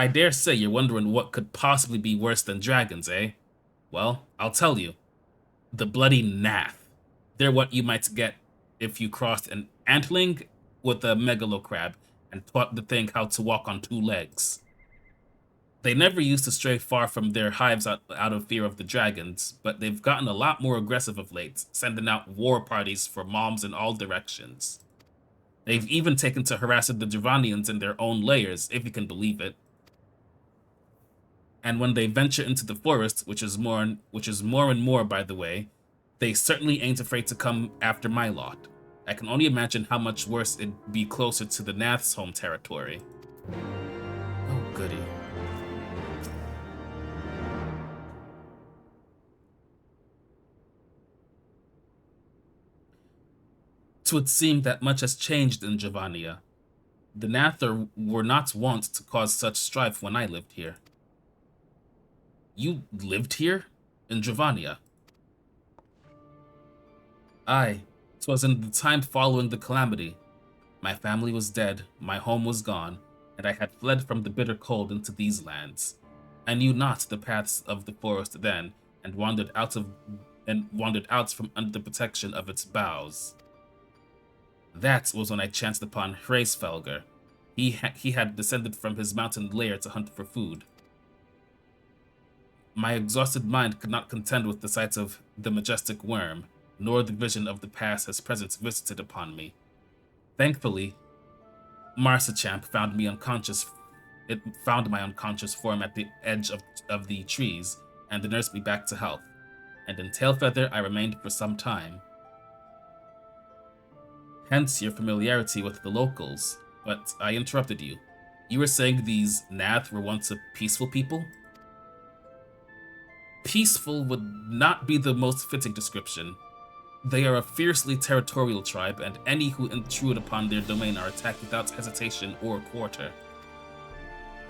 I dare say you're wondering what could possibly be worse than dragons, eh? Well, I'll tell you. The bloody Nath. They're what you might get if you crossed an antling with a megalocrab and taught the thing how to walk on two legs. They never used to stray far from their hives out of fear of the dragons, but they've gotten a lot more aggressive of late, sending out war parties for moms in all directions. They've even taken to harassing the Dravanians in their own layers, if you can believe it. And when they venture into the forest, which is more and more, by the way, they certainly ain't afraid to come after my lot. I can only imagine how much worse it'd be closer to the Nath's home territory. Oh, goody. Twould seem that much has changed in Javania. The Nather were not wont to cause such strife when I lived here. You lived here? In Javania? Aye, 'twas in the time following the calamity. My family was dead, my home was gone, and I had fled from the bitter cold into these lands. I knew not the paths of the forest then, and wandered out from under the protection of its boughs. That was when I chanced upon Hraesfelger. He had descended from his mountain lair to hunt for food. My exhausted mind could not contend with the sight of the majestic worm, nor the vision of the past his presence visited upon me. Thankfully, Marsachamp found me unconscious. It found my unconscious form at the edge of the trees and nursed me back to health. And in Tailfeather, I remained for some time. Hence your familiarity with the locals. But I interrupted you. You were saying these Nath were once a peaceful people? Peaceful would not be the most fitting description. They are a fiercely territorial tribe, and any who intrude upon their domain are attacked without hesitation or quarter.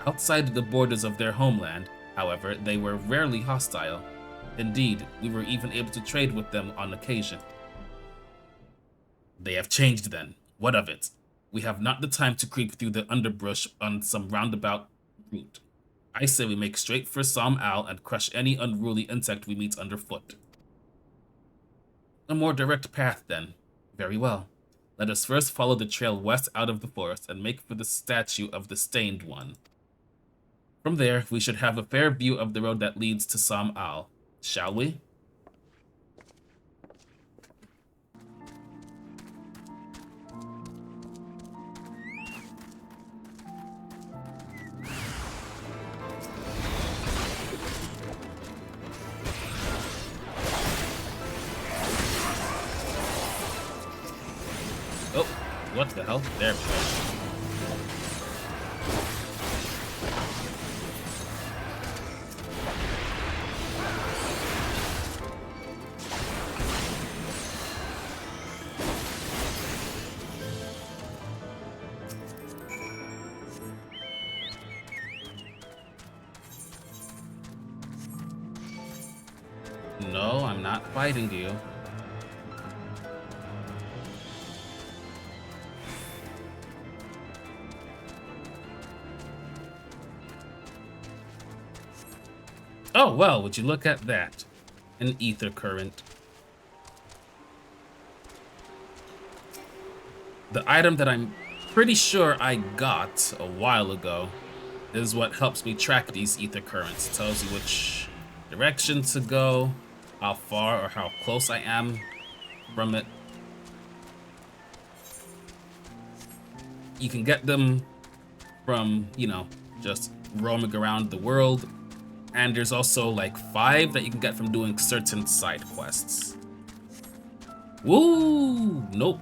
Outside the borders of their homeland, however, they were rarely hostile. Indeed, we were even able to trade with them on occasion. They have changed then. What of it? We have not the time to creep through the underbrush on some roundabout route. I say we make straight for Som Al and crush any unruly insect we meet underfoot. A more direct path, then. Very well. Let us first follow the trail west out of the forest and make for the statue of the Stained One. From there, we should have a fair view of the road that leads to Som Al. Shall we? Oh, what the hell? There we go. No, I'm not fighting you. Oh, well, would you look at that? An ether current. The item that I'm pretty sure I got a while ago is what helps me track these ether currents. It tells you which direction to go, how far or how close I am from it. You can get them from, just roaming around the world. And there's also like 5 that you can get from doing certain side quests. Woo! Nope.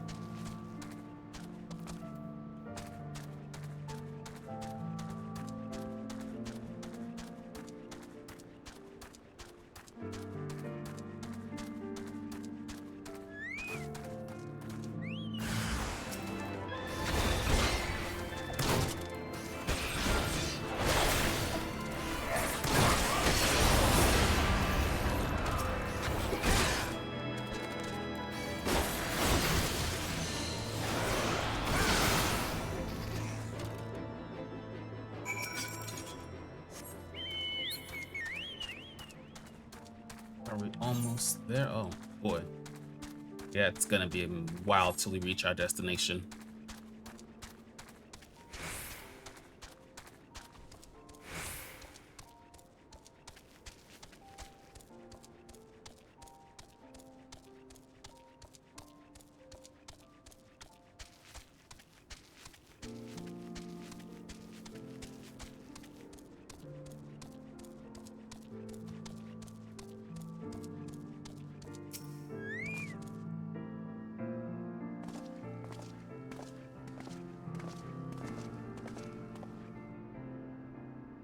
Are we almost there? Oh, boy. Yeah, it's gonna be a while till we reach our destination.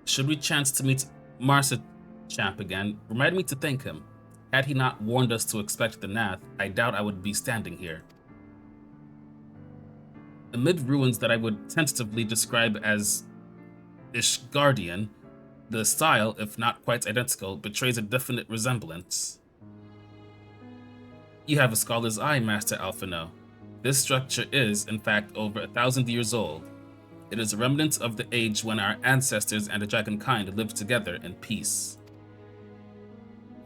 Should we chance to meet Marsa Champ again, remind me to thank him. Had he not warned us to expect the Nath, I doubt I would be standing here. Amid ruins that I would tentatively describe as Ishgardian, the style, if not quite identical, betrays a definite resemblance. You have a scholar's eye, Master Alphino. This structure is, in fact, over 1,000 years old. It is a remnant of the age when our ancestors and the dragonkind lived together in peace.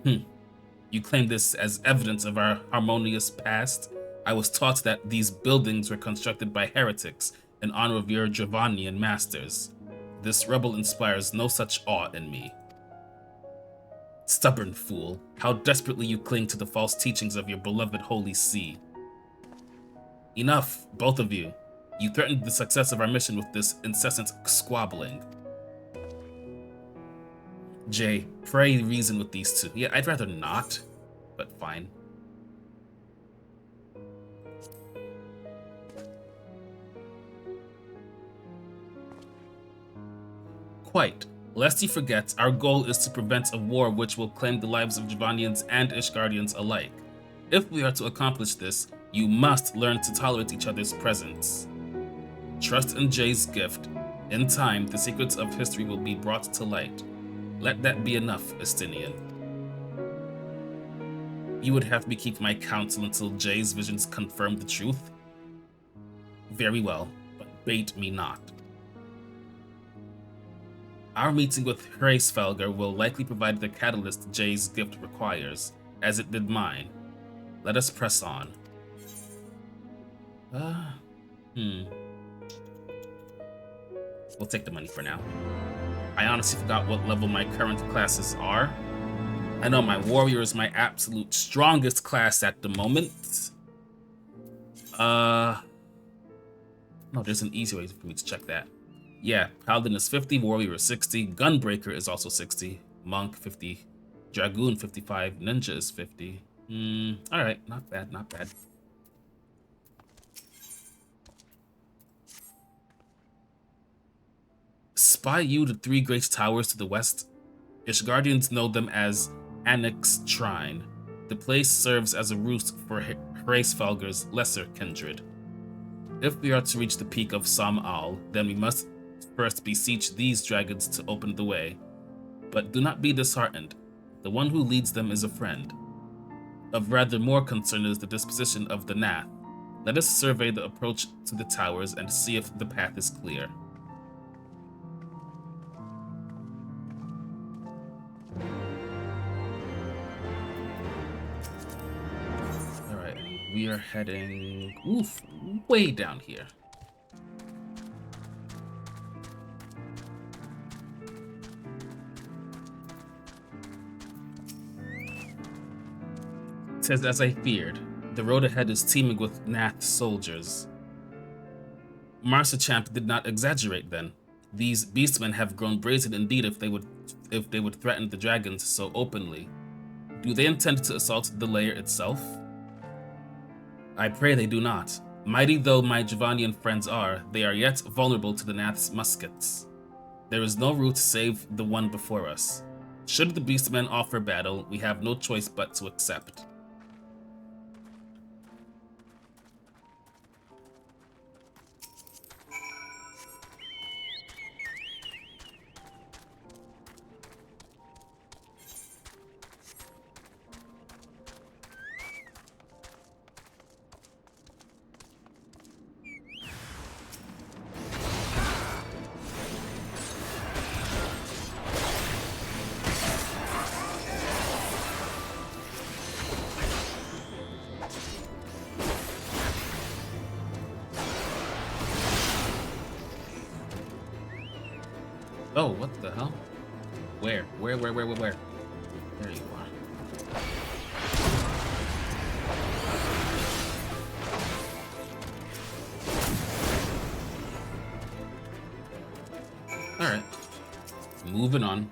You claim this as evidence of our harmonious past? I was taught that these buildings were constructed by heretics in honor of your Dravanian masters. This rebel inspires no such awe in me. Stubborn fool, how desperately you cling to the false teachings of your beloved Holy See. Enough, both of you. You threatened the success of our mission with this incessant squabbling. Jay, pray reason with these two. Yeah, I'd rather not, but fine. Quite. Lest you forget, our goal is to prevent a war which will claim the lives of Javanians and Ishgardians alike. If we are to accomplish this, you must learn to tolerate each other's presence. Trust in Jay's gift. In time, the secrets of history will be brought to light. Let that be enough, Estinian. You would have me keep my counsel until Jay's visions confirm the truth? Very well, but bait me not. Our meeting with Hraesvelgr will likely provide the catalyst Jay's gift requires, as it did mine. Let us press on. We'll take the money for now. I honestly forgot what level my current classes are. I know my warrior is my absolute strongest class at the moment. No, there's an easy way for me to check that. Yeah, Paladin is 50, Warrior is 60, Gunbreaker is also 60, Monk 50, Dragoon 55, Ninja is 50. Alright, not bad, not bad. Spy you the three great towers to the west? Ishgardians know them as Anix Shrine. The place serves as a roost for Hraesvelgr's lesser kindred. If we are to reach the peak of Sam-Al, then we must first beseech these dragons to open the way. But do not be disheartened. The one who leads them is a friend. Of rather more concern is the disposition of the Nath. Let us survey the approach to the towers and see if the path is clear. Alright, we are heading way down here. It says, as I feared, the road ahead is teeming with Nath soldiers. Marsa Champ did not exaggerate then. These beastmen have grown brazen indeed if they would threaten the dragons so openly. Do they intend to assault the lair itself? I pray they do not. Mighty though my Javanian friends are, they are yet vulnerable to the Nath's muskets. There is no route save the one before us. Should the beastmen offer battle, we have no choice but to accept. Oh, what the hell? Where? Where? There you are. Alright. Moving on.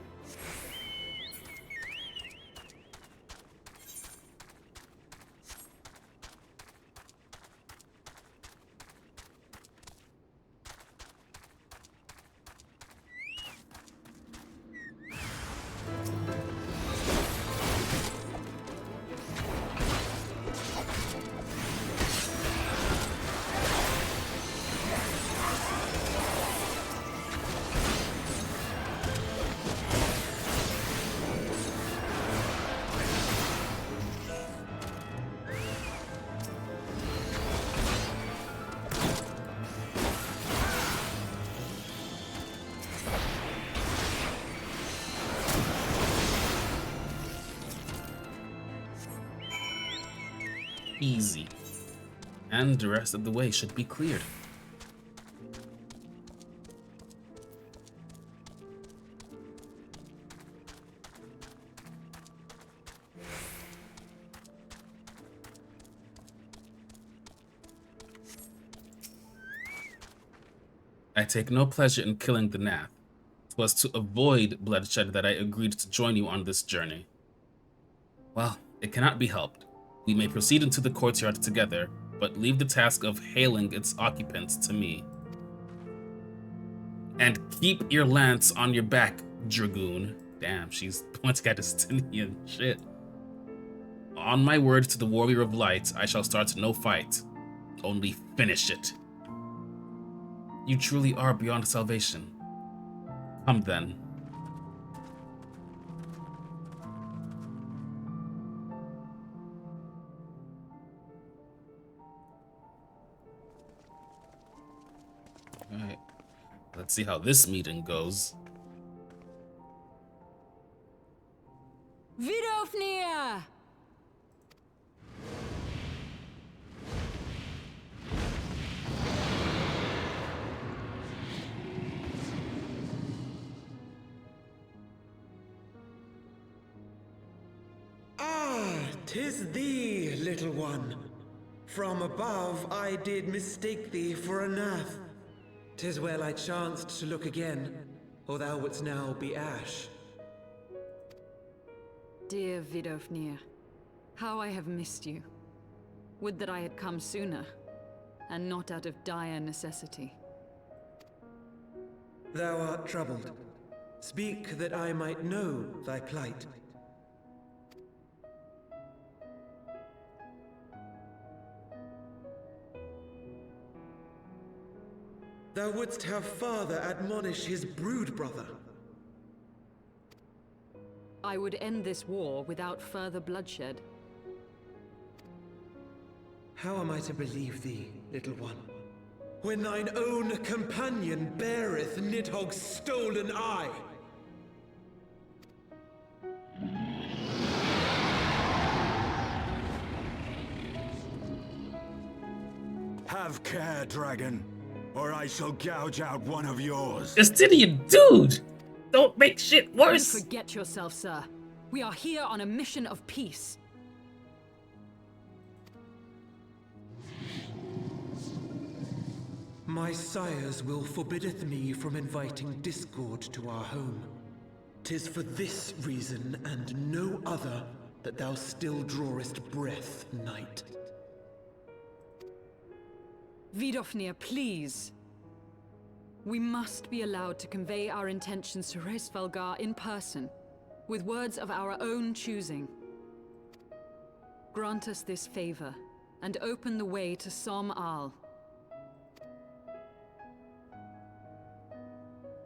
Easy. And the rest of the way should be cleared. I take no pleasure in killing the Nath. It was to avoid bloodshed that I agreed to join you on this journey. Well, it cannot be helped. We may proceed into the courtyard together, but leave the task of hailing its occupants to me. And keep your lance on your back, Dragoon. Damn, she's pointing at Estinian shit. On my word to the Warrior of Light, I shall start no fight. Only finish it. You truly are beyond salvation. Come then. Alright. Let's see how this meeting goes. Vidofnir! Ah, 'tis thee, little one. From above I did mistake thee for a Nath. 'Tis well I chanced to look again, or thou wouldst now be ash. Dear Vidofnir, how I have missed you. Would that I had come sooner, and not out of dire necessity. Thou art troubled. Speak that I might know thy plight. Thou wouldst have father admonish his brood brother. I would end this war without further bloodshed. How am I to believe thee, little one, when thine own companion beareth Nidhogg's stolen eye? Have care, dragon, or I shall gouge out one of yours. Estinian dude! Don't make shit worse! You forget yourself, sir. We are here on a mission of peace. My sires will forbiddeth me from inviting discord to our home. 'Tis for this reason and no other that thou still drawest breath, knight. Vidofnir, please. We must be allowed to convey our intentions to Hraesvelgar in person, with words of our own choosing. Grant us this favor, and open the way to Som Al.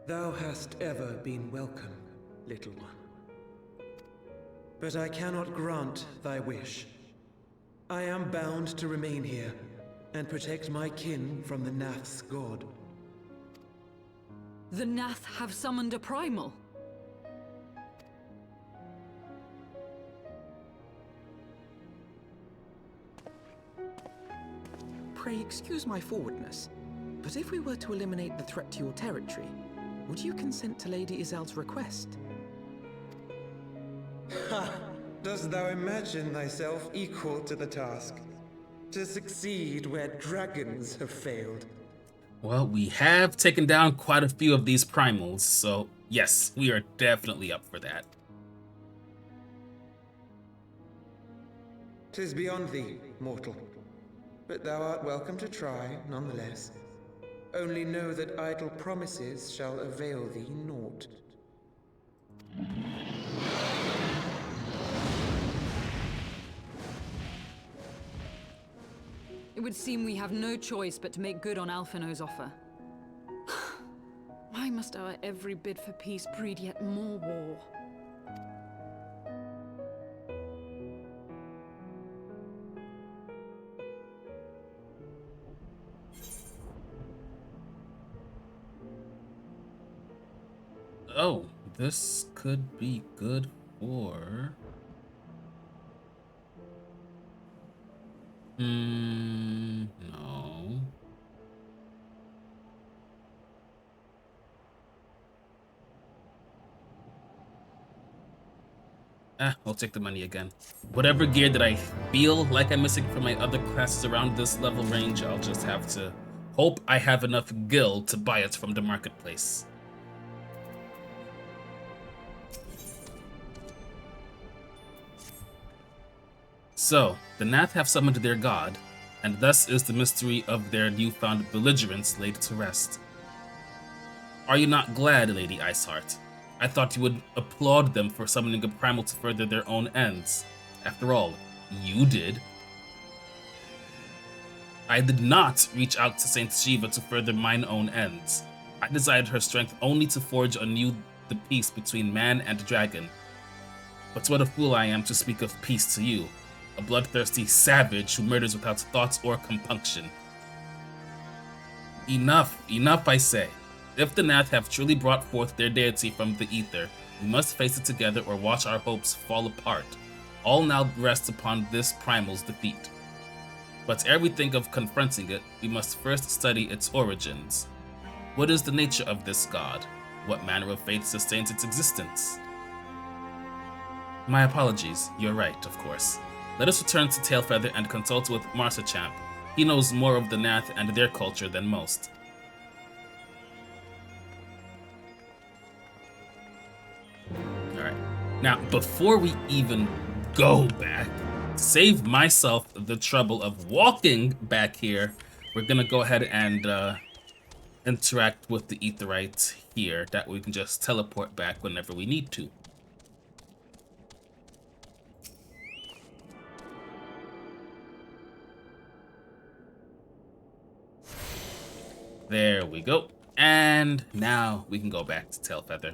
Thou hast ever been welcome, little one. But I cannot grant thy wish. I am bound to remain here, and protect my kin from the Nath's god. The Nath have summoned a Primal. Pray excuse my forwardness, but if we were to eliminate the threat to your territory, would you consent to Lady Izel's request? Ha! Dost thou imagine thyself equal to the task? To succeed where dragons have failed? Well, we have taken down quite a few of these primals, so yes, we are definitely up for that. 'Tis beyond thee, mortal. But thou art welcome to try, nonetheless. Only know that idle promises shall avail thee naught. It would seem we have no choice but to make good on Alphino's offer. Why must our every bid for peace breed yet more war? Oh, this could be good for... no. I'll take the money again. Whatever gear that I feel like I'm missing from my other classes around this level range, I'll just have to hope I have enough gil to buy it from the marketplace. So, the Nath have summoned their god, and thus is the mystery of their newfound belligerence laid to rest. Are you not glad, Lady Iceheart? I thought you would applaud them for summoning a primal to further their own ends. After all, you did. I did not reach out to Saint Shiva to further mine own ends. I desired her strength only to forge anew the peace between man and dragon. But what a fool I am to speak of peace to you, a bloodthirsty savage who murders without thought or compunction. Enough, enough, I say. If the Nath have truly brought forth their deity from the ether, we must face it together or watch our hopes fall apart. All now rests upon this primal's defeat. But ere we think of confronting it, we must first study its origins. What is the nature of this god? What manner of fate sustains its existence? My apologies, you're right, of course. Let us return to Tailfeather and consult with Marsachamp. He knows more of the Nath and their culture than most. Alright, now before we even go back, save myself the trouble of walking back here, we're gonna go ahead and interact with the Aetheryte here. That way we can just teleport back whenever we need to. There we go. And now we can go back to Tailfeather.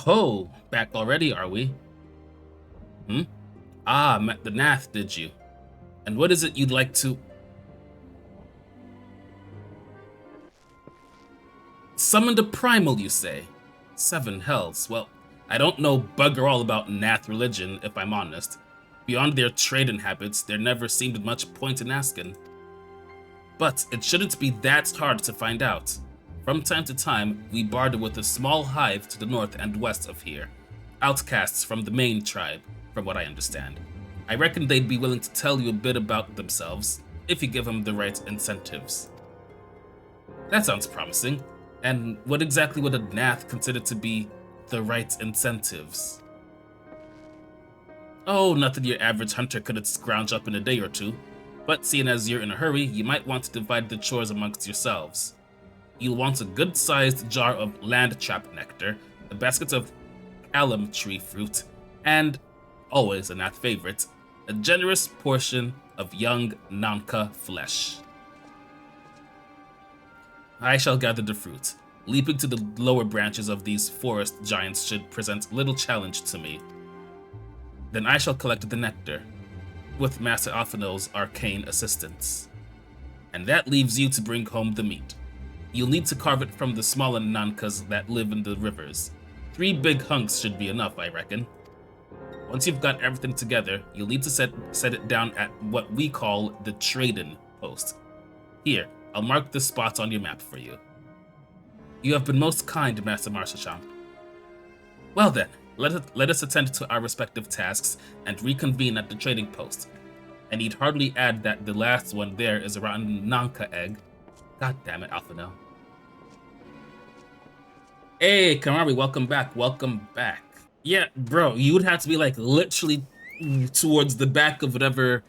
Oh, back already, are we? Ah, met the Nath, did you? And what is it you'd like to... Summoned a primal, you say? 7 hells. Well, I don't know bugger all about Nath religion, if I'm honest. Beyond their trading habits, there never seemed much point in asking. But it shouldn't be that hard to find out. From time to time, we barter with a small hive to the north and west of here. Outcasts from the main tribe, from what I understand. I reckon they'd be willing to tell you a bit about themselves, if you give them the right incentives. That sounds promising. And what exactly would a Nath consider to be the right incentives? Oh, nothing your average hunter couldn't scrounge up in a day or two. But seeing as you're in a hurry, you might want to divide the chores amongst yourselves. You'll want a good-sized jar of land trap nectar, a basket of alum tree fruit, and, always a Nath favorite, a generous portion of young Nanka flesh. I shall gather the fruit. Leaping to the lower branches of these forest giants should present little challenge to me. Then I shall collect the nectar, with Master Alphino's arcane assistance. And that leaves you to bring home the meat. You'll need to carve it from the smaller Nankas that live in the rivers. 3 big hunks should be enough, I reckon. Once you've got everything together, you'll need to set it down at what we call the trading post. Here, I'll mark the spots on your map for you. You have been most kind, Master Marshachamp. Well then, let us attend to our respective tasks and reconvene at the trading post. I need hardly add that the last one there is a rotten Nanka egg. God damn it, Alphano. Hey, Kamari, welcome back. Welcome back. Yeah, bro, you would have to be like literally towards the back of whatever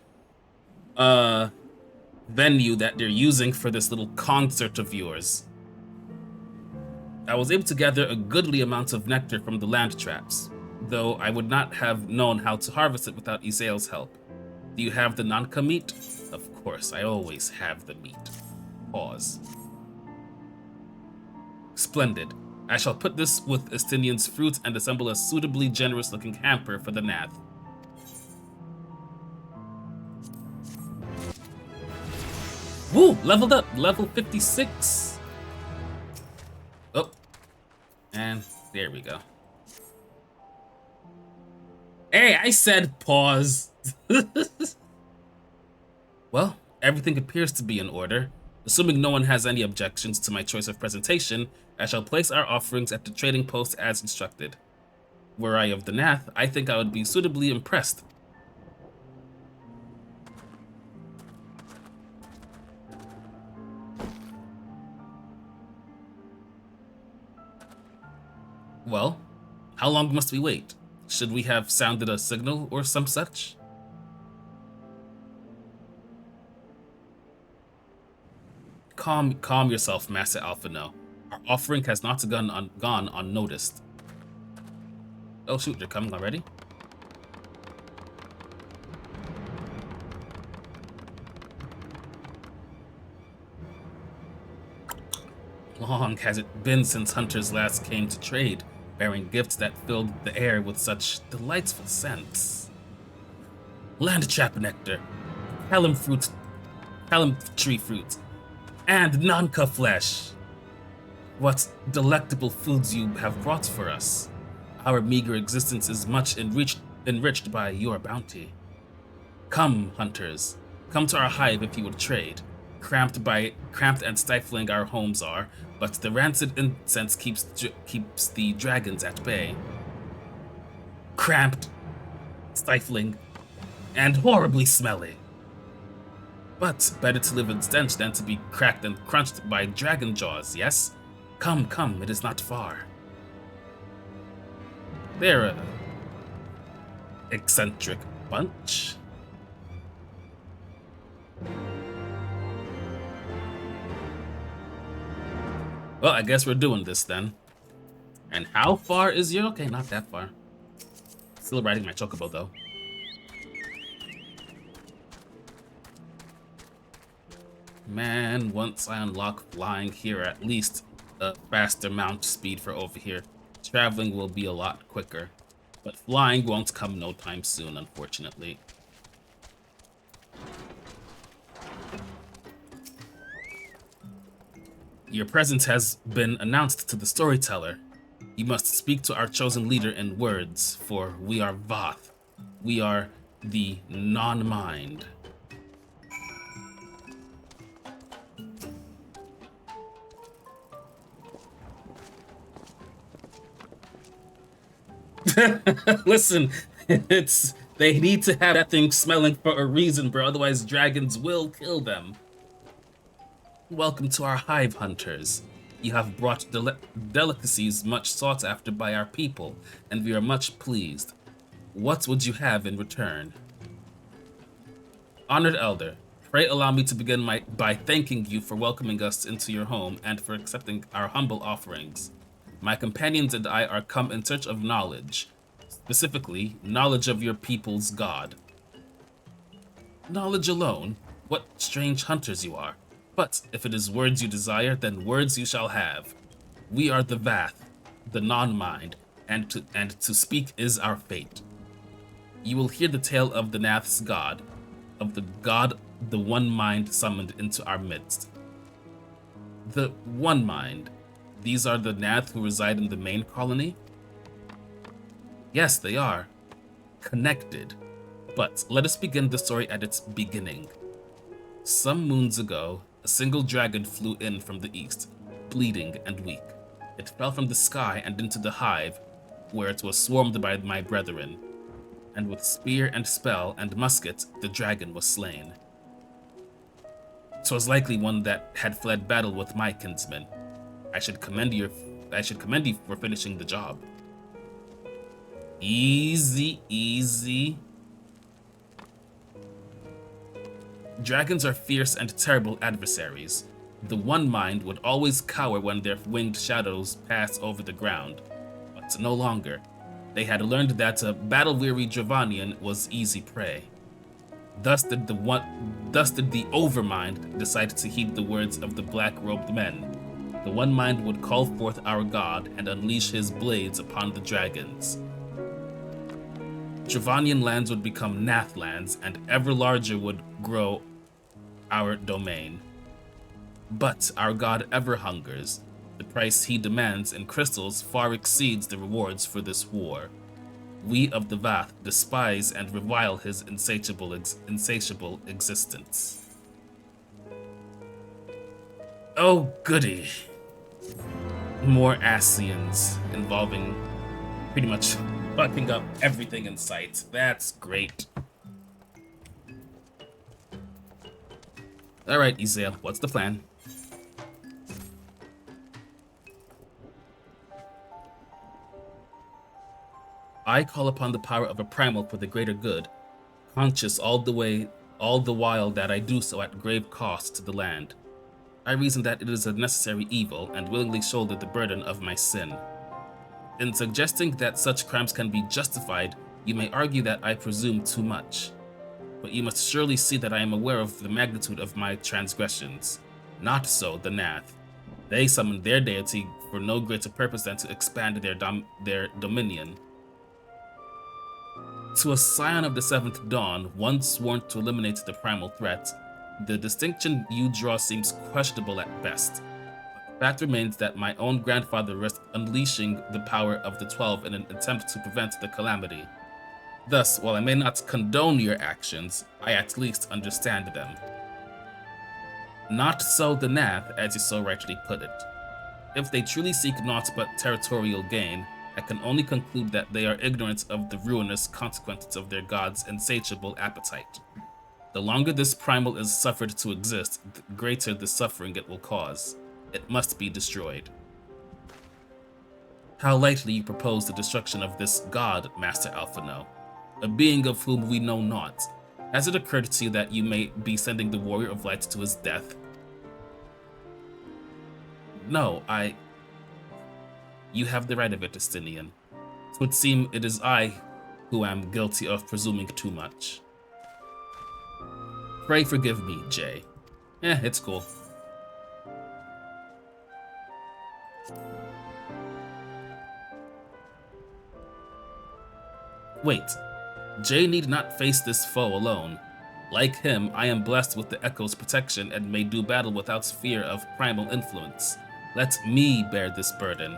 venue that they're using for this little concert of yours. I was able to gather a goodly amount of nectar from the land traps, though I would not have known how to harvest it without Isael's help. Do you have the Nanka meat? Of course, I always have the meat. Pause. Splendid. I shall put this with Estinian's fruit and assemble a suitably generous-looking hamper for the Nath. Woo! Leveled up! Level 56! Oh. And there we go. Hey, I said pause! Well, everything appears to be in order. Assuming no one has any objections to my choice of presentation, I shall place our offerings at the trading post as instructed. Were I of the Nath, I think I would be suitably impressed. Well, how long must we wait? Should we have sounded a signal or some such? Calm yourself, Master Alphano. Our offering has not gone unnoticed. Oh shoot, they're coming already? Long has it been since hunters last came to trade, bearing gifts that filled the air with such delightful scents. Land trap nectar, palm tree fruit, and Nanka flesh. What delectable foods you have brought for us. Our meager existence is much enriched by your bounty. Come, hunters, come to our hive if you would trade. Cramped and stifling our homes are, but the rancid incense keeps the dragons at bay. Cramped, stifling, and horribly smelly. But better to live in stench than to be cracked and crunched by dragon jaws, yes? Come, come, it is not far. They're a eccentric bunch. Well, I guess we're doing this then. And how far is your... Okay, not that far. Still riding my chocobo though. Man, once I unlock flying here, at least a faster mount speed for over here, traveling will be a lot quicker. But flying won't come no time soon, unfortunately. Your presence has been announced to the storyteller. You must speak to our chosen leader in words, for we are Voth. We are the non-mind. Listen, they need to have that thing smelling for a reason, bro. Otherwise, dragons will kill them. Welcome to our hive, hunters. You have brought delicacies much sought after by our people, and we are much pleased. What would you have in return? Honored Elder, pray allow me to begin by thanking you for welcoming us into your home and for accepting our humble offerings. My companions and I are come in search of knowledge, specifically, knowledge of your people's god. Knowledge alone? What strange hunters you are. But if it is words you desire, then words you shall have. We are the Vath, the non-mind, and to speak is our fate. You will hear the tale of the Nath's god, of the god the one mind summoned into our midst. The one mind. These are the Nath who reside in the main colony? Yes, they are. Connected. But let us begin the story at its beginning. Some moons ago, a single dragon flew in from the east, bleeding and weak. It fell from the sky and into the hive, where it was swarmed by my brethren. And with spear and spell and musket, the dragon was slain. 'Twas likely one that had fled battle with my kinsmen. I should commend you for finishing the job. Easy, easy. Dragons are fierce and terrible adversaries. The One Mind would always cower when their winged shadows pass over the ground, but no longer. They had learned that a battle-weary Dravanian was easy prey. Thus did the Overmind decide to heed the words of the black-robed men. The One Mind would call forth our god and unleash his blades upon the dragons. Dravanian lands would become Nath lands, and ever larger would grow our domain. But our god ever hungers. The price he demands in crystals far exceeds the rewards for this war. We of the Vath despise and revile his insatiable existence. Oh goody. More Asians involving pretty much fucking up everything in sight. That's great. Alright, Izel, what's the plan? I call upon the power of a primal for the greater good, conscious all the while that I do so at grave cost to the land. I reason that it is a necessary evil and willingly shoulder the burden of my sin. In suggesting that such crimes can be justified, you may argue that I presume too much. But you must surely see that I am aware of the magnitude of my transgressions. Not so the Nath. They summoned their deity for no greater purpose than to expand their dominion. To a scion of the Seventh Dawn, one sworn to eliminate the primal threat, the distinction you draw seems questionable at best. The fact remains that my own grandfather risked unleashing the power of the 12 in an attempt to prevent the calamity. Thus, while I may not condone your actions, I at least understand them. Not so the Nath, as you so rightly put it. If they truly seek naught but territorial gain, I can only conclude that they are ignorant of the ruinous consequences of their god's insatiable appetite. The longer this primal is suffered to exist, the greater the suffering it will cause. It must be destroyed. How lightly you propose the destruction of this god, Master Alphino, a being of whom we know naught. Has it occurred to you that you may be sending the Warrior of Light to his death? No, You have the right of it, Estinian. It would seem it is I who am guilty of presuming too much. Pray forgive me, Jay. It's cool. Wait, Jay need not face this foe alone. Like him, I am blessed with the Echo's protection and may do battle without fear of primal influence. Let me bear this burden.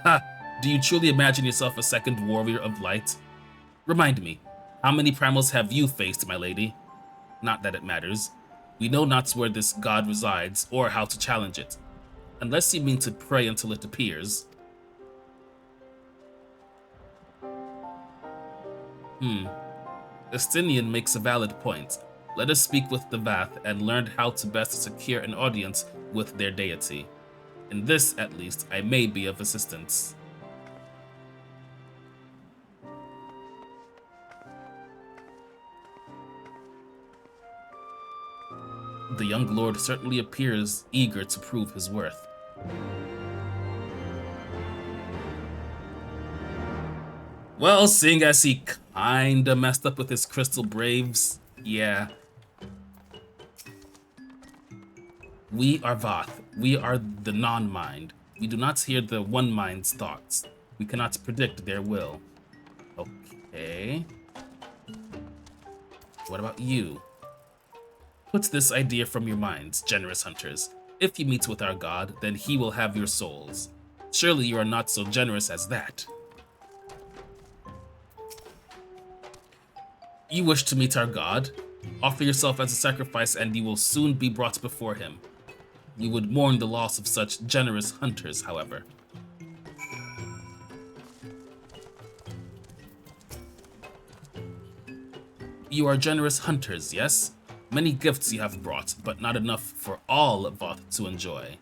Ha! Do you truly imagine yourself a second warrior of light? Remind me, how many primals have you faced, my lady? Not that it matters. We know not where this god resides, or how to challenge it. Unless you mean to pray until it appears. Estinian makes a valid point. Let us speak with the Vath and learn how to best secure an audience with their deity. In this, at least, I may be of assistance. The young lord certainly appears eager to prove his worth. Well, seeing as he kinda messed up with his crystal braves, yeah. We are Vath. We are the non-mind. We do not hear the One Mind's thoughts. We cannot predict their will. Okay. What about you? Put this idea from your minds, generous hunters. If you meet with our god, then he will have your souls. Surely you are not so generous as that. You wish to meet our god? Offer yourself as a sacrifice and you will soon be brought before him. You would mourn the loss of such generous hunters, however. You are generous hunters, yes? Many gifts you have brought, but not enough for all Voth to enjoy.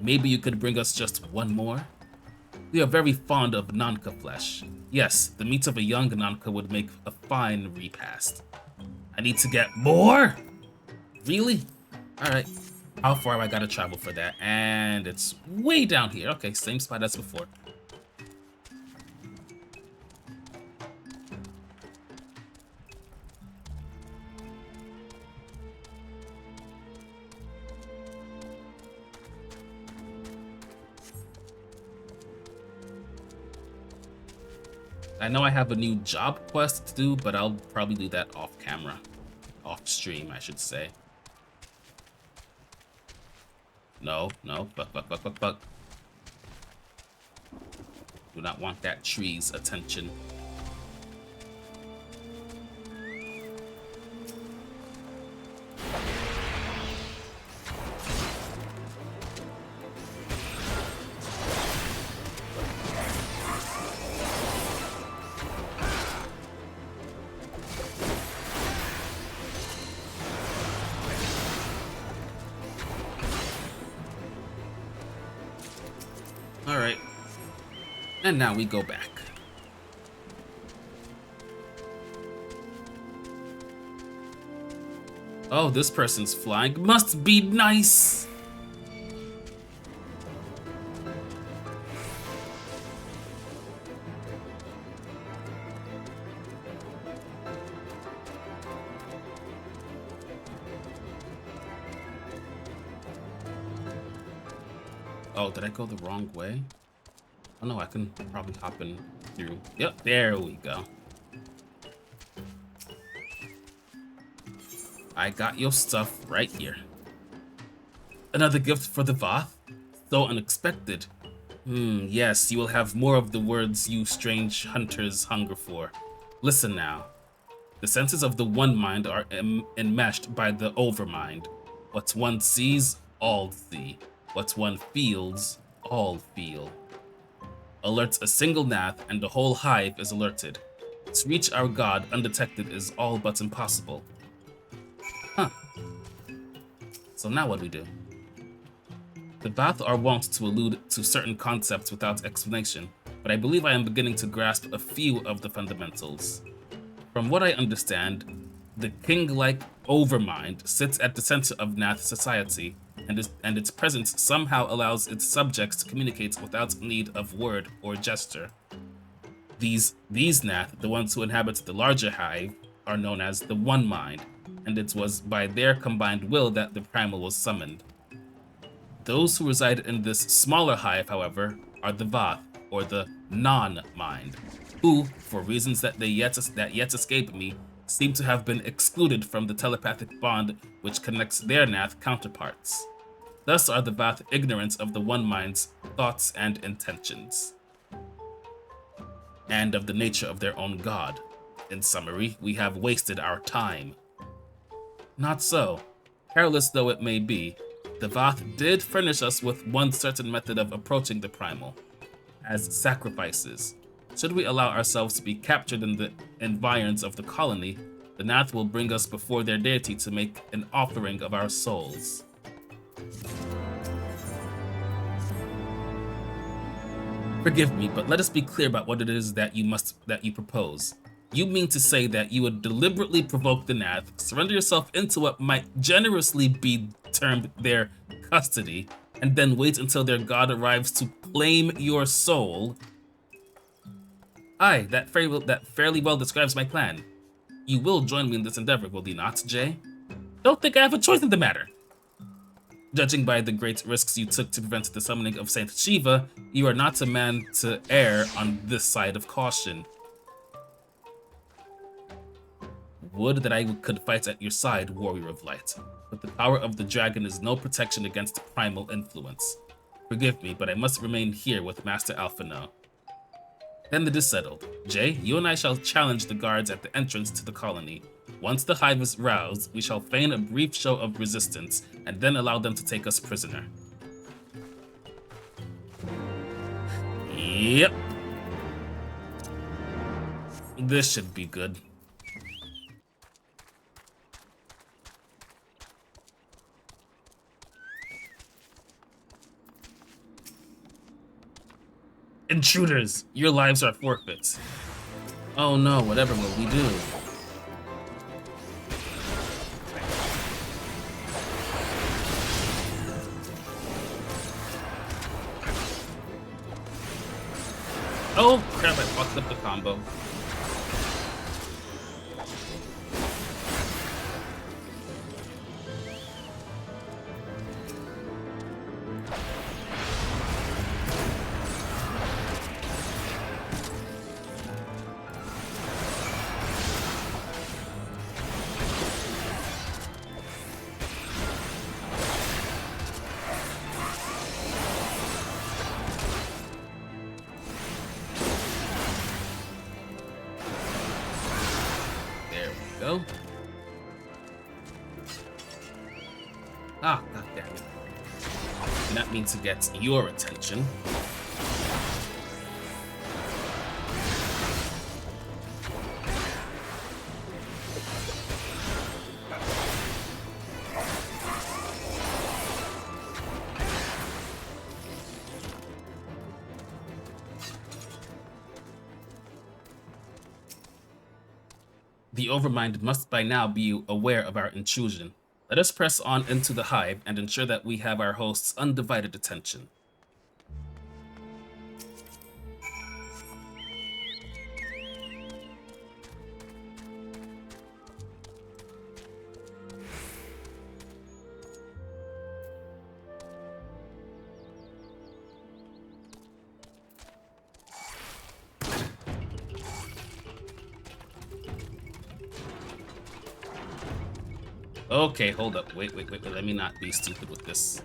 Maybe you could bring us just one more? We are very fond of Nanka flesh. Yes, the meat of a young Nanka would make a fine repast. I need to get more? Really? Alright. How far have I gotta travel for that? And it's way down here. Okay, same spot as before. I know I have a new job quest to do, but I'll probably do that off camera. Off stream, I should say. No, fuck. Do not want that tree's attention. Alright. And now we go back. Oh, this person's flying. Must be nice! Oh, did I go the wrong way? Oh no, I can probably hop in through. Yep, there we go. I got your stuff right here. Another gift for the Voth? So unexpected. Yes, you will have more of the words you strange hunters hunger for. Listen now. The senses of the One Mind are enmeshed by the Overmind. What one sees, all see. What one feels, all feel. Alerts a single Nath and the whole hive is alerted. To reach our god undetected is all but impossible. Huh. So now what do we do? The Voth are wont to allude to certain concepts without explanation, but I believe I am beginning to grasp a few of the fundamentals. From what I understand, the king-like Overmind sits at the center of Nath society, and its presence somehow allows its subjects to communicate without need of word or gesture. These Nath, the ones who inhabit the larger hive, are known as the One Mind, and it was by their combined will that the Primal was summoned. Those who reside in this smaller hive, however, are the Voth, or the Non-Mind, who, for reasons that yet escape me, seem to have been excluded from the telepathic bond which connects their Nath counterparts. Thus are the Voth ignorant of the One Mind's thoughts and intentions, and of the nature of their own god. In summary, we have wasted our time. Not so. Careless though it may be, the Voth did furnish us with one certain method of approaching the Primal, as sacrifices. Should we allow ourselves to be captured in the environs of the colony, the Nath will bring us before their deity to make an offering of our souls. Forgive me, but let us be clear about what it is that you propose. You mean to say that you would deliberately provoke the Nath, surrender yourself into what might generously be termed their custody, and then wait until their god arrives to claim your soul? Aye, that fairly well describes my plan. You will join me in this endeavor, will you not, Jay? Don't think I have a choice in the matter. Judging by the great risks you took to prevent the summoning of Saint Shiva, you are not a man to err on this side of caution. Would that I could fight at your side, Warrior of Light, but the power of the dragon is no protection against primal influence. Forgive me, but I must remain here with Master Alphino. Then it is settled. Jay, you and I shall challenge the guards at the entrance to the colony. Once the hive is roused, we shall feign a brief show of resistance, and then allow them to take us prisoner. Yep. This should be good. Intruders, your lives are forfeit. Oh no, whatever will we do? Oh crap, I fucked up the combo. Go. Ah, goddammit. And that means to get your attention. The Overmind must by now be aware of our intrusion. Let us press on into the hive and ensure that we have our host's undivided attention. Okay, hold up. Wait. Let me not be stupid with this.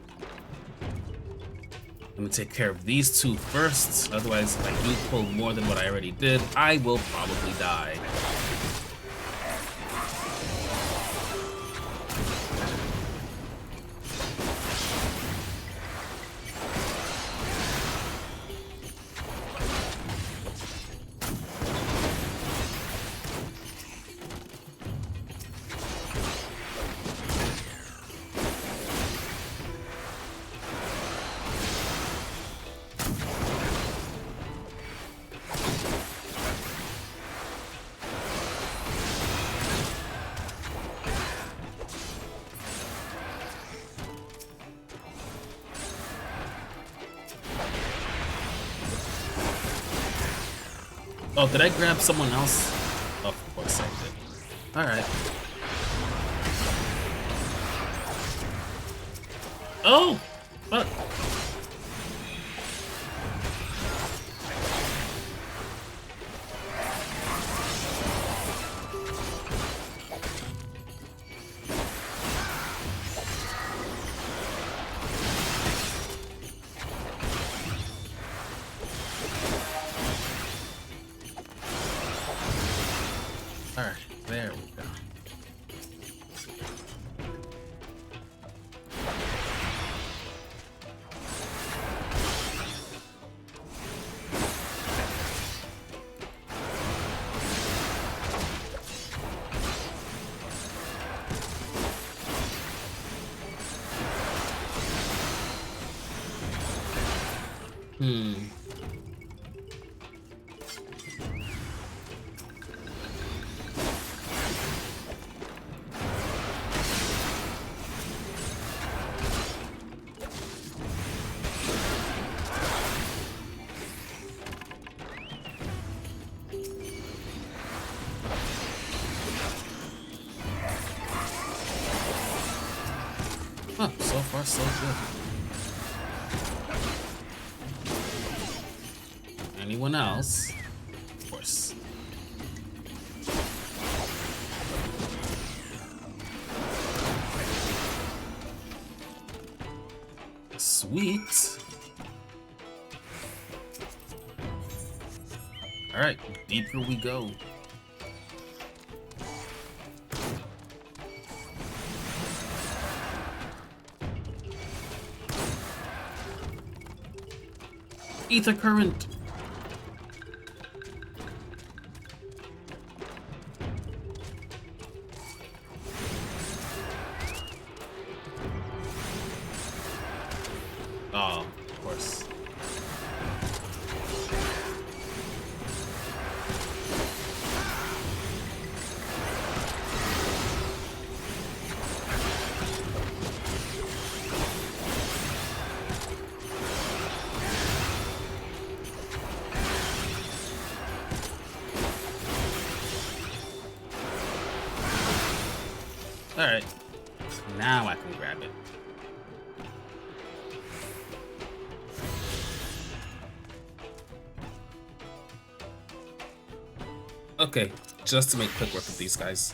Let me take care of these two first. Otherwise, if I do pull more than what I already did, I will probably die. Oh, did I grab someone else? Oh, of course I did. Alright. Oh! Fuck. Alright, there we go. Huh, so far so good. Anyone else? Of course. Sweet. Alright, deeper we go. Ether current. Oh, of course. Alright, now I can grab it. Okay, just to make quick work of these guys.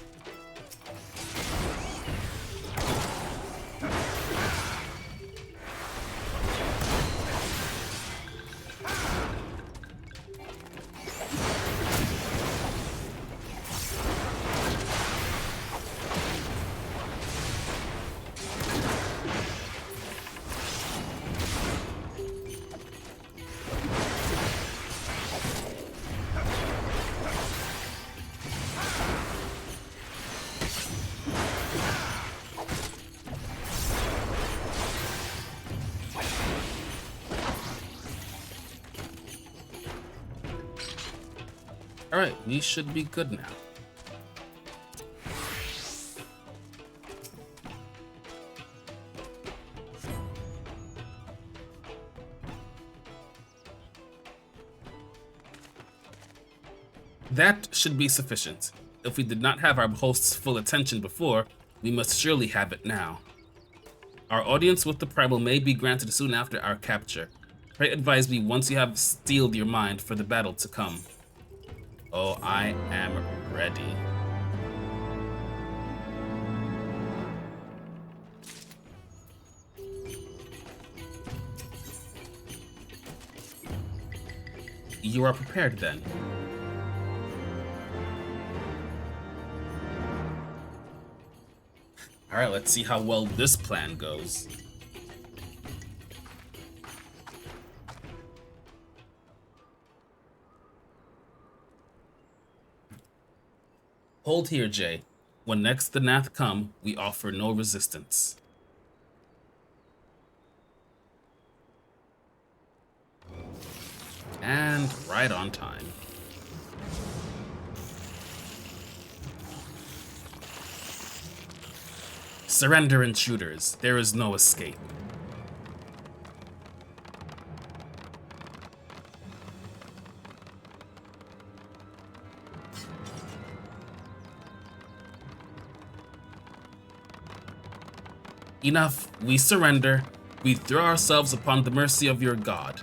Alright, we should be good now. That should be sufficient. If we did not have our host's full attention before, we must surely have it now. Our audience with the Primal may be granted soon after our capture. Pray advise me once you have steeled your mind for the battle to come. Oh, I am ready. You are prepared then. All right, let's see how well this plan goes. Hold here, Jay. When next the Nath come, we offer no resistance. And right on time. Surrender, intruders. There is no escape. Enough. We surrender. We throw ourselves upon the mercy of your God.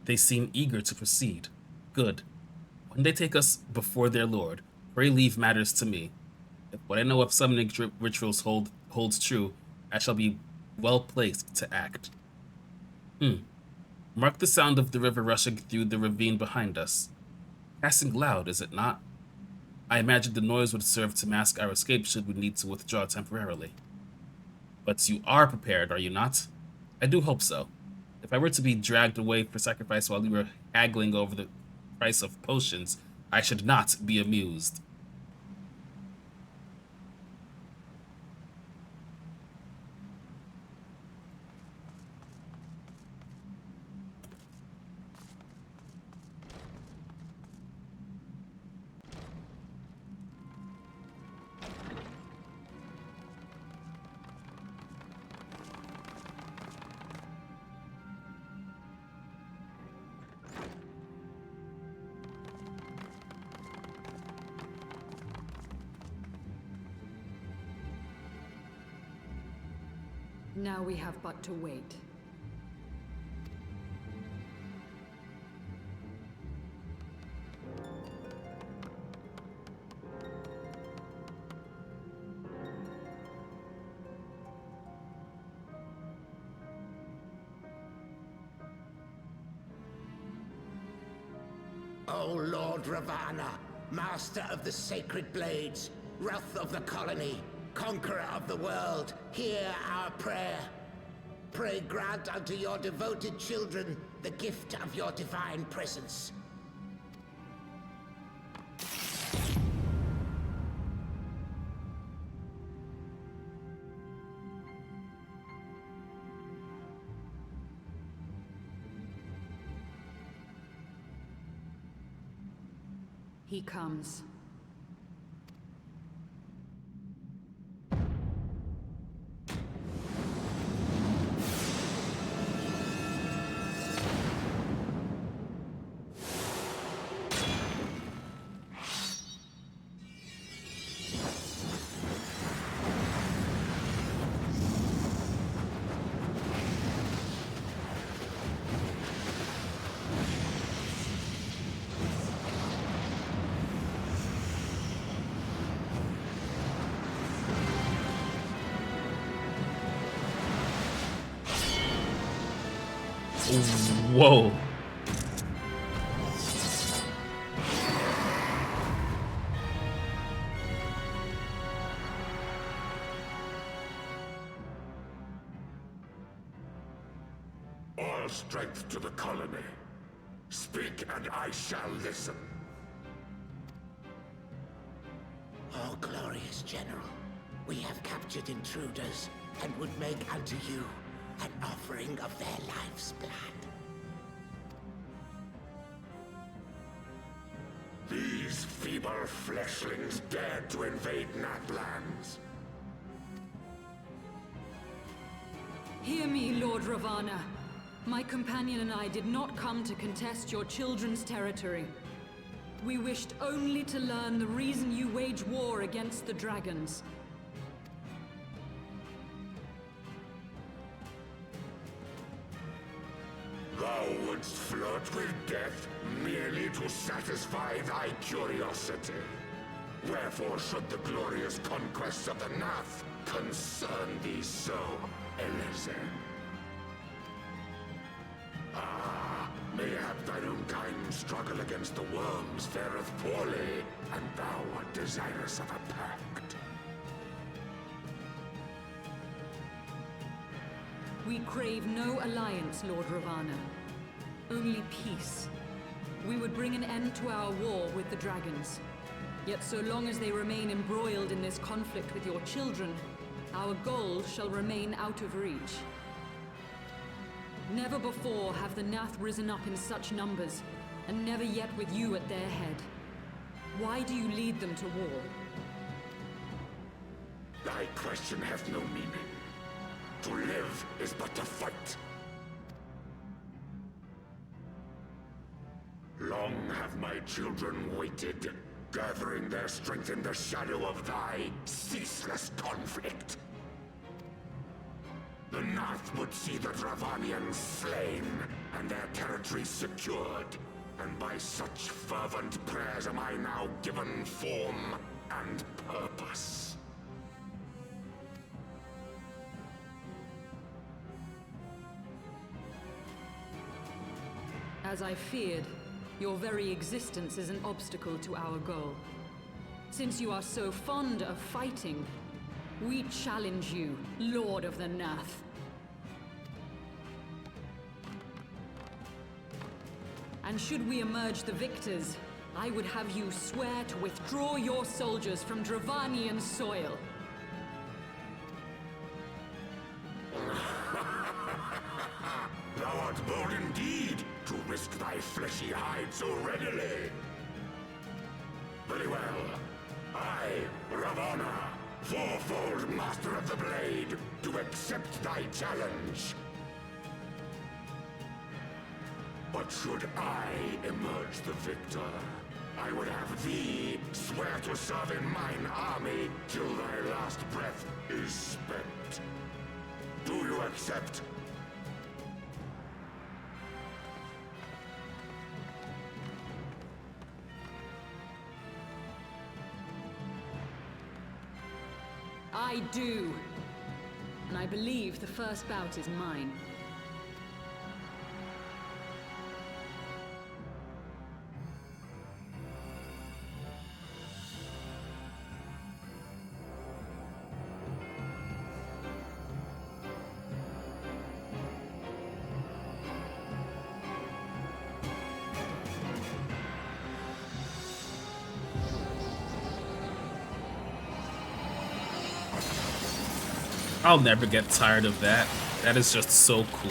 They seem eager to proceed. Good. When they take us before their lord, pray leave matters to me. If what I know of summoning rituals holds true, I shall be well placed to act. Mark the sound of the river rushing through the ravine behind us. Passing loud, is it not? I imagine the noise would serve to mask our escape should we need to withdraw temporarily. But you are prepared, are you not? I do hope so. If I were to be dragged away for sacrifice while we were haggling over the price of potions, I should not be amused. Now we have but to wait. O Lord Ravana, Master of the Sacred Blades, Wrath of the Colony, Conqueror of the world, hear our prayer. Pray grant unto your devoted children the gift of your divine presence. He comes. Whoa. All strength to the colony. Speak and I shall listen. O glorious General, we have captured intruders and would make unto you an offering of their life's blood. These feeble fleshlings dared to invade Natlands. Hear me, Lord Ravana. My companion and I did not come to contest your children's territory. We wished only to learn the reason you wage war against the dragons. Thou wouldst flirt with death merely to satisfy thy curiosity. Wherefore should the glorious conquests of the Nath concern thee so, Elezen? Ah, mayhap thine own kind struggle against the worms fareth poorly, and thou art desirous of a pact. We crave no alliance, Lord Ravana. Only peace. We would bring an end to our war with the dragons. Yet so long as they remain embroiled in this conflict with your children, our goal shall remain out of reach. Never before have the Nath risen up in such numbers, and never yet with you at their head. Why do you lead them to war? Thy question hath no meaning. To live is but to fight. Long have my children waited, gathering their strength in the shadow of thy ceaseless conflict. The Nath would see the Dravanians slain, and their territory secured. And by such fervent prayers am I now given form and purpose. As I feared, your very existence is an obstacle to our goal. Since you are so fond of fighting, we challenge you, Lord of the Nath. And should we emerge the victors, I would have you swear to withdraw your soldiers from Dravanian soil. Thou art bold indeed to risk thy fleshy hide so readily. Very well. I, Ravana, fourfold Master of the Blade, do accept thy challenge. But should I emerge the victor, I would have thee swear to serve in mine army till thy last breath is spent. Do you accept? I do. And I believe the first bout is mine. I'll never get tired of that. That is just so cool.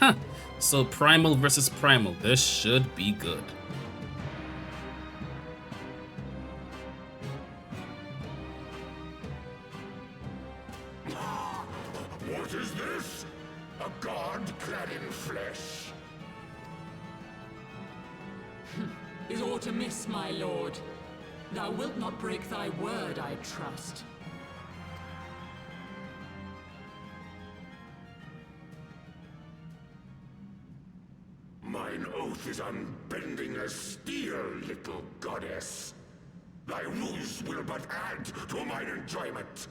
Huh. So Primal versus Primal. This should be good. What is this? A god clad in flesh? Is aught amiss, my lord? Thou wilt not break thy word, I trust. Mine oath is unbending as steel, little goddess. Thy ruse will but add to mine enjoyment.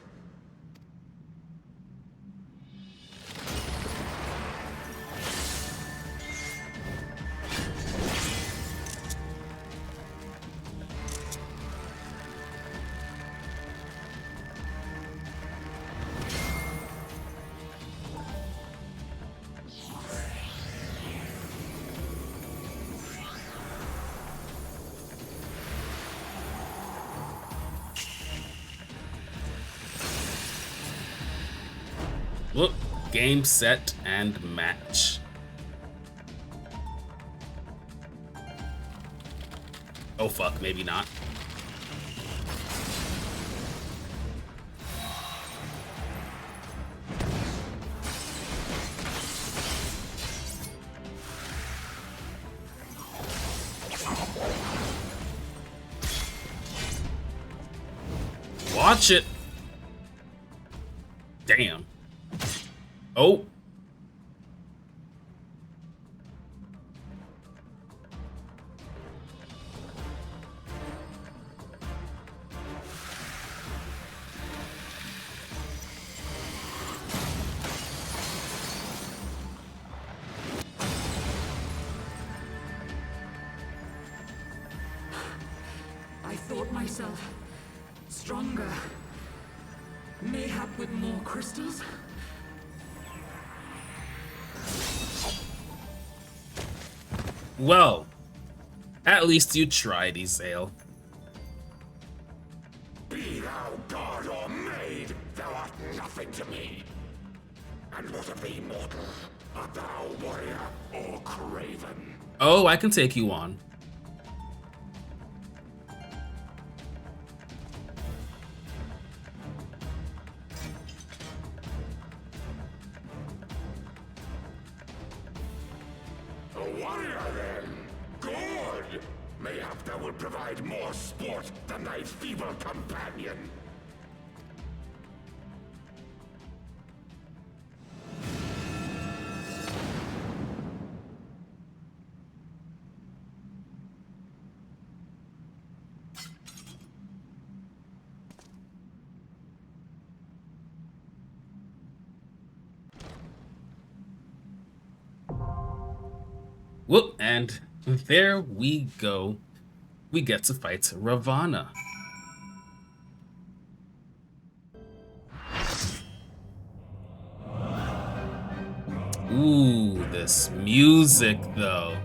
Whoop. Game, set, and match. Oh fuck, maybe not. Watch it. Damn. Oh. I thought myself stronger. Mayhap with more crystals? Well, at least you tried, Ezale. Be thou god or maid, thou art nothing to me. And what of thee, mortal? Art thou warrior or craven? Oh, I can take you on. A warrior, then? Good! Mayhap thou will provide more sport than thy feeble companion. Whoop, and there we go. We get to fight Ravana. Ooh, this music though.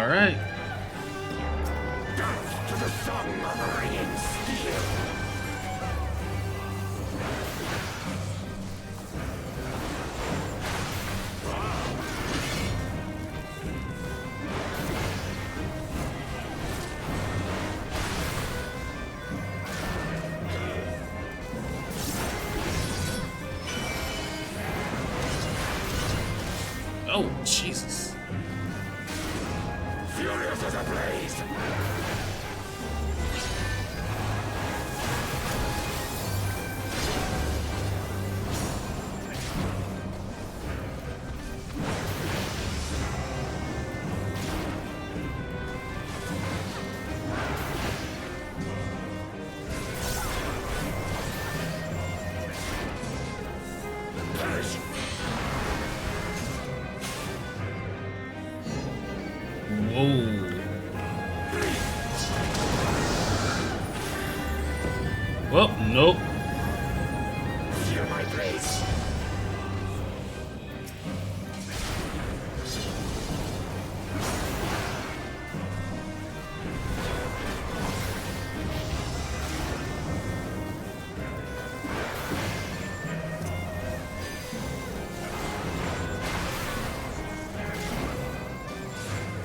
All right. Dance to the song of ringing steel. Oh, Jesus. Furious as a blaze. Perish. Whoa. Well, nope. Feel my blaze.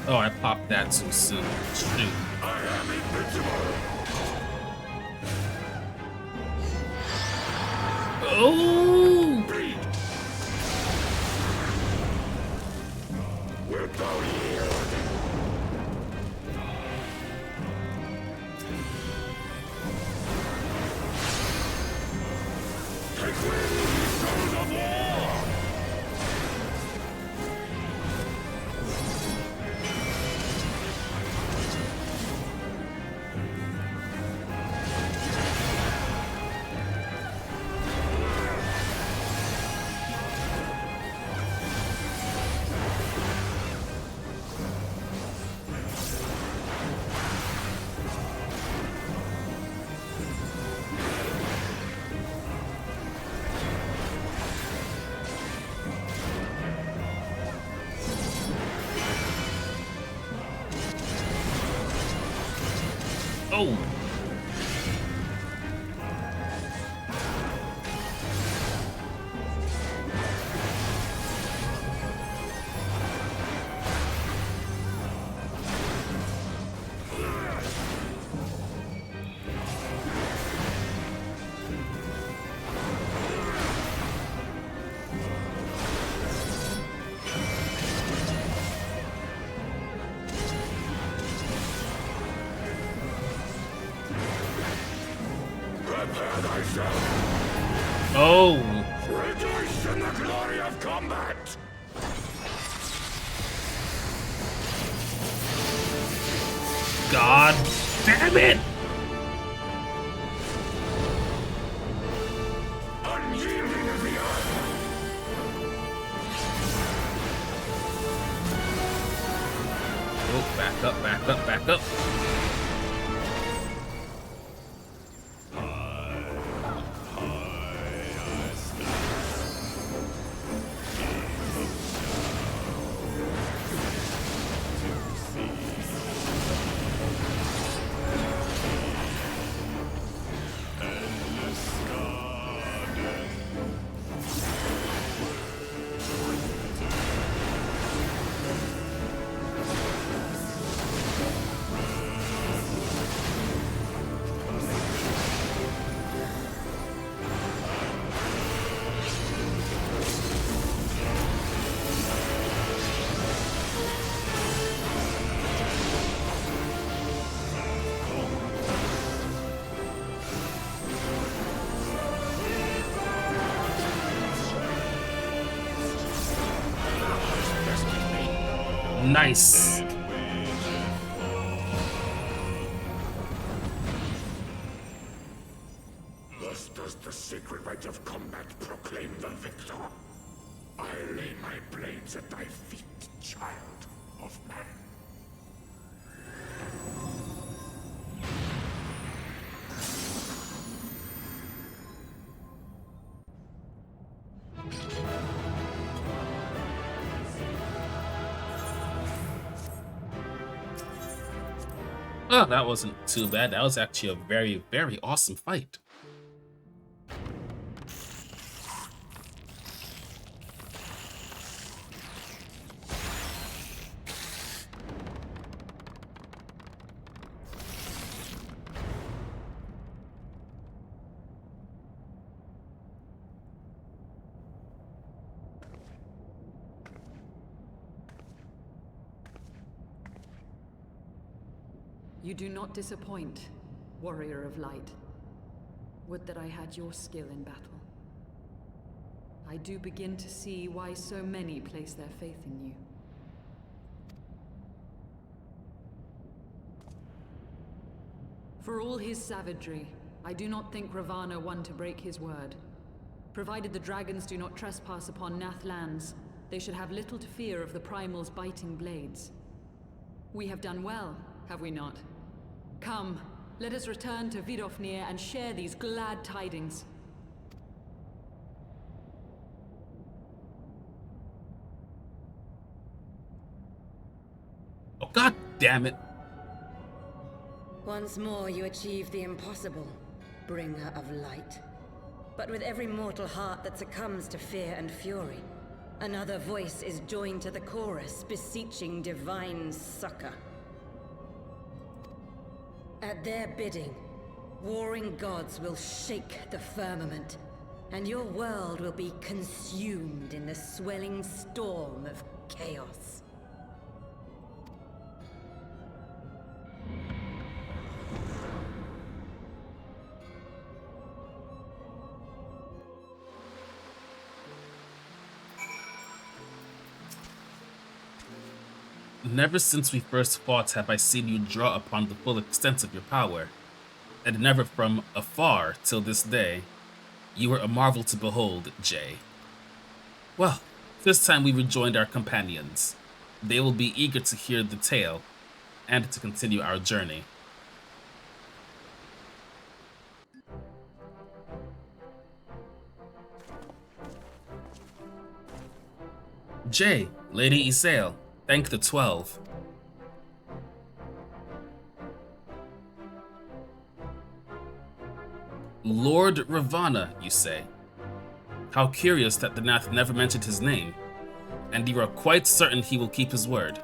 Oh, I popped that too soon. Shoot. I am invincible. Oh! Bleed. Wilt thou yield? Take wing, souls of war! Oh! Prepare thyself. Oh! Rejoice in the glory of combat. God damn it! Unyielding as the earth. Oh, back up, back up, back up. Nice. Thus does the sacred rite of combat proclaim the victor. I lay my blades at thy feet, child of man. Oh, that wasn't too bad. That was actually a very, very awesome fight. You do not disappoint, warrior of light. Would that I had your skill in battle. I do begin to see why so many place their faith in you. For all his savagery, I do not think Ravana one to break his word. Provided the dragons do not trespass upon Nath lands, they should have little to fear of the Primals' biting blades. We have done well, have we not? Come, let us return to Vidofnir and share these glad tidings. Oh, god damn it. Once more you achieve the impossible, bringer of light. But with every mortal heart that succumbs to fear and fury, another voice is joined to the chorus, beseeching divine succor. At their bidding, warring gods will shake the firmament, and your world will be consumed in the swelling storm of chaos. Never since we first fought have I seen you draw upon the full extent of your power, and never from afar till this day. You were a marvel to behold, Jay. Well, this time we rejoined our companions. They will be eager to hear the tale, and to continue our journey. Jay, Lady Isael, thank the 12. Lord Ravana, you say? How curious that the Nath never mentioned his name, and you are quite certain he will keep his word.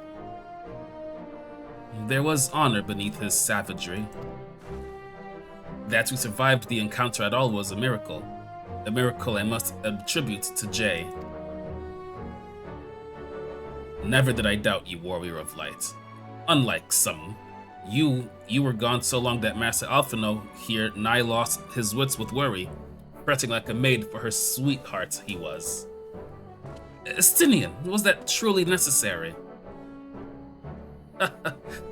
There was honor beneath his savagery. That we survived the encounter at all was a miracle I must attribute to Jay. Never did I doubt you, warrior of light. Unlike some, you were gone so long that Master Alphino here nigh lost his wits with worry, fretting like a maid for her sweetheart he was. Estinian, was that truly necessary?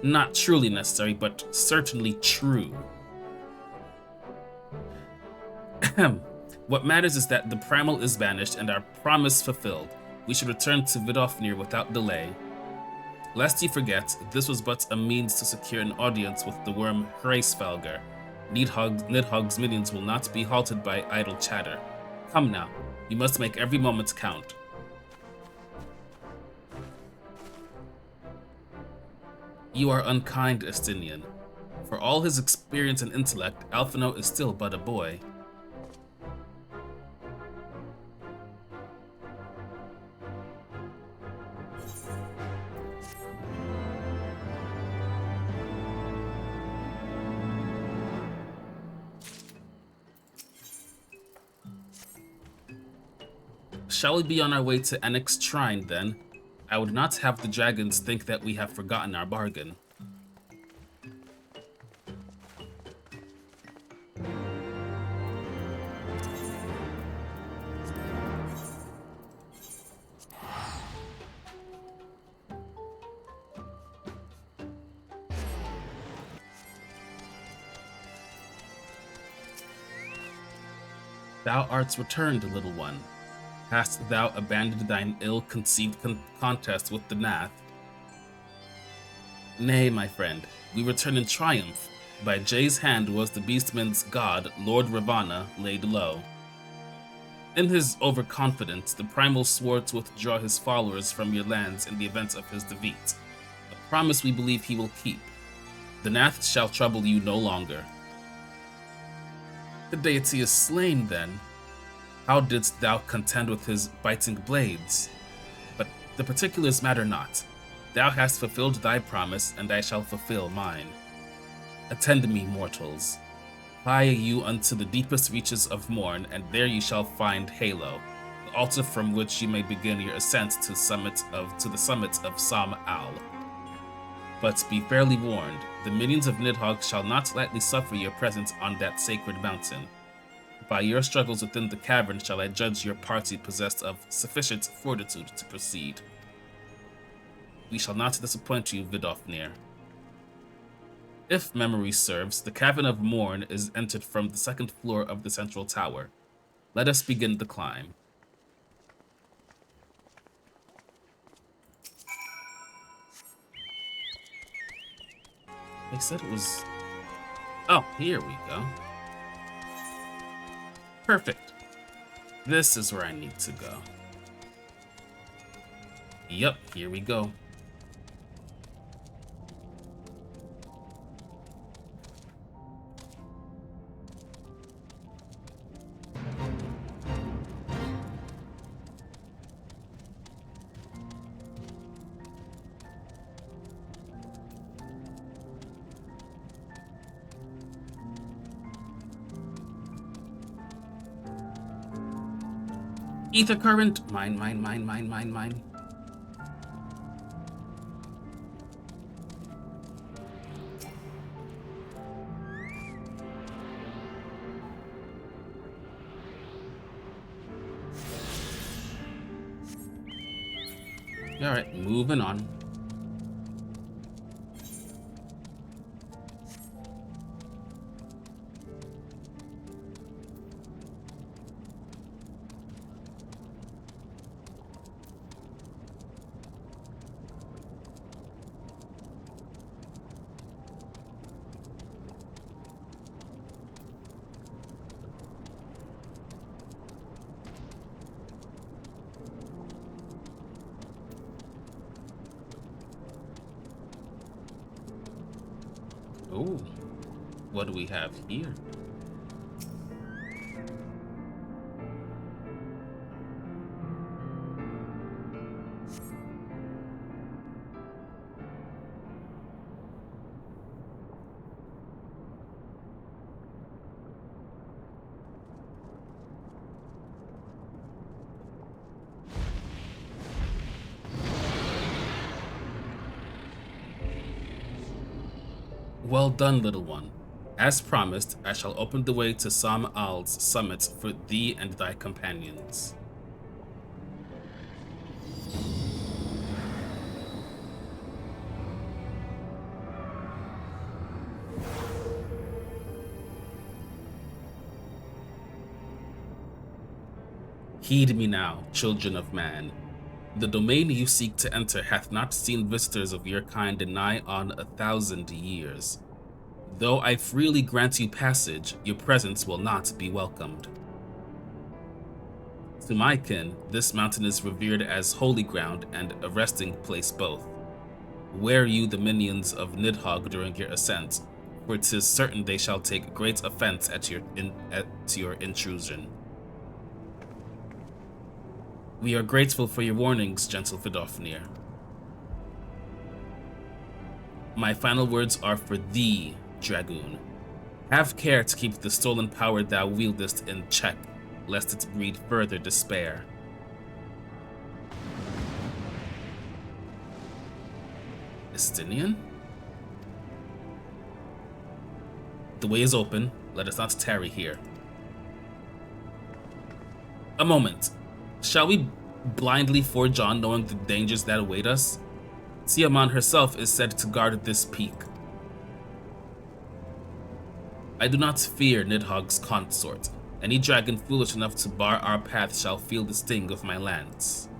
Not truly necessary, but certainly true. What matters is that the Primal is banished and our promise fulfilled. We should return to Vidofnir without delay. Lest you forget, this was but a means to secure an audience with the worm Hraesvelgr. Nidhogg's minions will not be halted by idle chatter. Come now, you must make every moment count. You are unkind, Estinian. For all his experience and intellect, Alphino is still but a boy. Shall we be on our way to Enoch's shrine, then? I would not have the dragons think that we have forgotten our bargain. Thou art returned, little one. Hast thou abandoned thine ill-conceived contest with the Nath? Nay, my friend, we return in triumph. By Jay's hand was the beastman's god, Lord Ravana, laid low. In his overconfidence, the Primal swore to withdraw his followers from your lands in the event of his defeat. A promise we believe he will keep. The Nath shall trouble you no longer. The deity is slain, then. How didst thou contend with his biting blades? But the particulars matter not. Thou hast fulfilled thy promise, and I shall fulfill mine. Attend me, mortals. Fly you unto the deepest reaches of Morn, and there you shall find Halo, the altar from which you may begin your ascent to the summit of Sam Al. But be fairly warned, the minions of Nidhogg shall not lightly suffer your presence on that sacred mountain. By your struggles within the cavern shall I judge your party possessed of sufficient fortitude to proceed. We shall not disappoint you, Vidofnir. If memory serves, the Cavern of Morn is entered from the second floor of the central tower. Let us begin the climb. They said it was... Oh, here we go. Perfect. This is where I need to go. Yep, here we go. Ether current. Mine. Alright, moving on. Oh, what do we have here? Well done, little one. As promised, I shall open the way to Sam Al's summit for thee and thy companions. Heed me now, children of man. The domain you seek to enter hath not seen visitors of your kind in nigh on 1,000 years. Though I freely grant you passage, your presence will not be welcomed. To my kin, this mountain is revered as holy ground and a resting place both. Ware you the minions of Nidhogg during your ascent, for 'tis certain they shall take great offense at your intrusion. We are grateful for your warnings, gentle Vidofnir. My final words are for thee, Dragoon. Have care to keep the stolen power thou wieldest in check, lest it breed further despair. Estinian? The way is open. Let us not tarry here. A moment. Shall we blindly forge on, knowing the dangers that await us? Tiamat herself is said to guard this peak. I do not fear Nidhogg's consort. Any dragon foolish enough to bar our path shall feel the sting of my lance.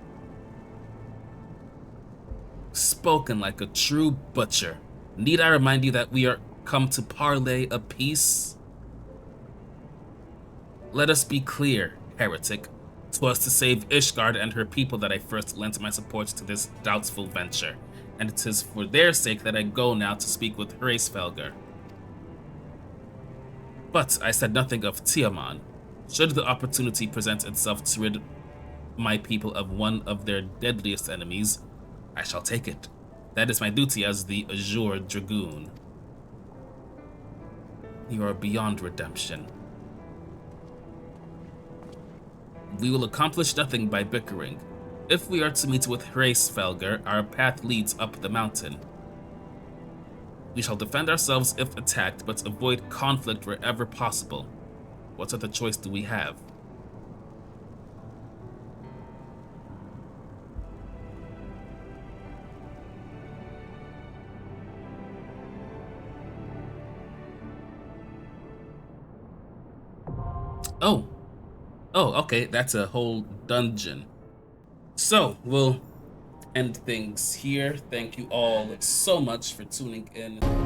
Spoken like a true butcher. Need I remind you that we are come to parley a peace? Let us be clear, heretic. 'Twas to save Ishgard and her people that I first lent my support to this doubtful venture. and it is for their sake that I go now to speak with Hraesvelgr. But I said nothing of Tiamat. Should the opportunity present itself to rid my people of one of their deadliest enemies, I shall take it. That is my duty as the Azure Dragoon. You are beyond redemption. We will accomplish nothing by bickering. If we are to meet with Hraesvelgr, our path leads up the mountain. We shall defend ourselves if attacked, but avoid conflict wherever possible. What other choice do we have? Oh, okay, that's a whole dungeon. So, we'll end things here. Thank you all so much for tuning in.